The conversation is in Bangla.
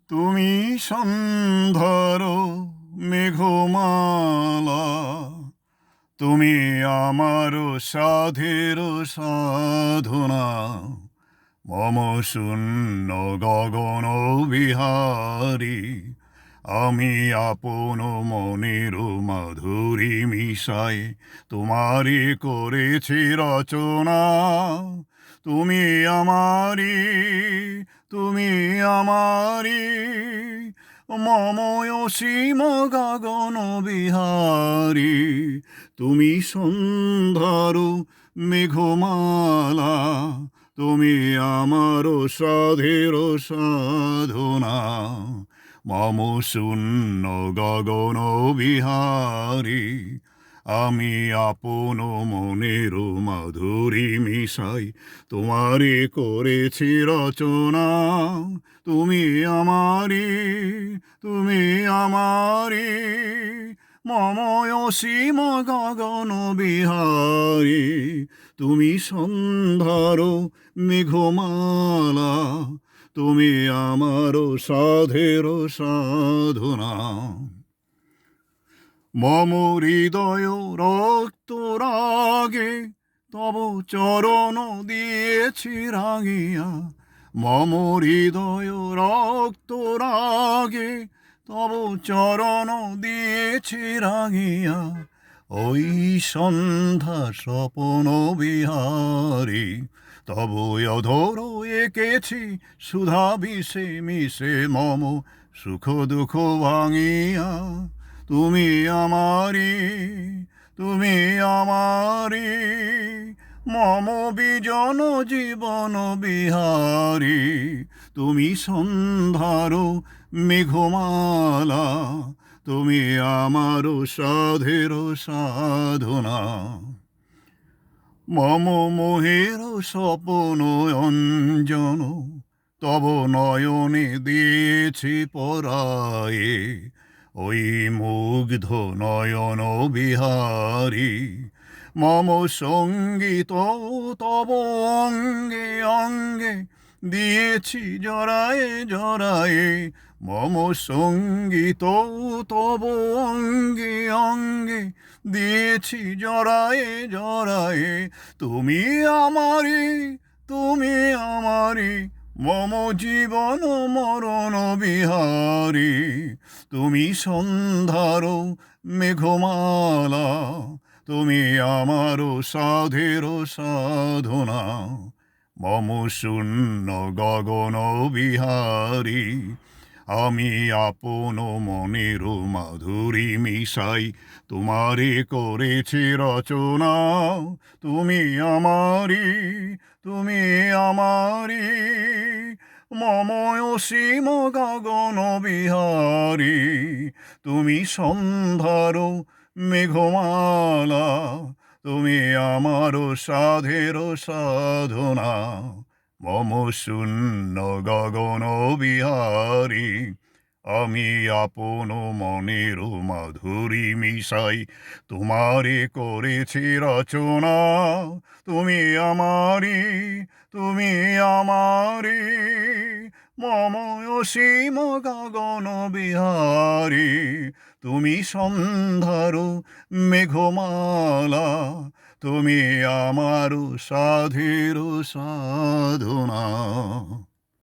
তুমি সন্ধ্যার মেঘমালা, তুমি আমার সাধের সাধনা। মম শূন্য গগন বিহারী, আমি আপন মনের মাধুরী মিশাই তোমারই করেছি রচনা। তুমি আমারি, তুমি আমারি, মম অসীম গগন বিহারী। তুমি সন্ধ্যার মেঘমালা, তুমি আমার সাধের সাধনা। মম শূন্য গগন বিহারী, আমি আপন মনের মাধুরী মিশাই তোমারে করেছি রচনা। তুমি আমারি, তুমি আমারি, মম অসীম গগন বিহারী। তুমি সন্ধ্যার মেঘমালা, তুমি আমার সাধের সাধনা। মম হৃদয় রক্ত রাগে তব চরণ দিয়েছি রাঙিয়া। মম হৃদয় রক্ত রাগে তব চরণ দিয়েছি রাঙিয়া। ওই সন্ধ্যা স্বপন বিহারী, তব অধর এঁকেছি সুধা বিষে মিশে মম সুখ দুঃখ ভাঙিয়া। তুমি আমারি, তুমি আমারি, মম বিজন জীবন বিহারী। তুমি সন্ধ্যার মেঘমালা, তুমি আমার সাধের সাধনা। মম মোহের স্বপন অঞ্জন, তব নয়নে দিয়েছি পরায়ে। ওই মুগ্ধ নয়ন বিহারী, মম সঙ্গীত তব অঙ্গে অঙ্গে দিয়েছি জড়ায়ে জড়ায়ে। মম সঙ্গীত তব অঙ্গে অঙ্গে দিয়েছি জড়ায়ে জড়ায়ে। তুমি আমারি, তুমি আমারি, মম জীবন মরণ বিহারী। তুমি সন্ধ্যার মেঘমালা, তুমি আমার সাধের সাধনা। মম শূন্য গগন বিহারী, আমি আপন মনের মাধুরী মিশাই তোমারে করেছি রচনা। তুমি আমারি, তুমি আমারি, মম অসীম গগন বিহারী। তুমি সন্ধ্যার মেঘমালা, তুমি আমার সাধের সাধনা। মম শূন্য গগন বিহারী, আমি আপন মনের মাধুরী মিশাই তোমারে করেছি রচনা। তুমি আমারি, তুমি আমারি, মম অসীম গগন বিহারী। তুমি সন্ধ্যার মেঘমালা, তুমি আমার সাধের সাধনা।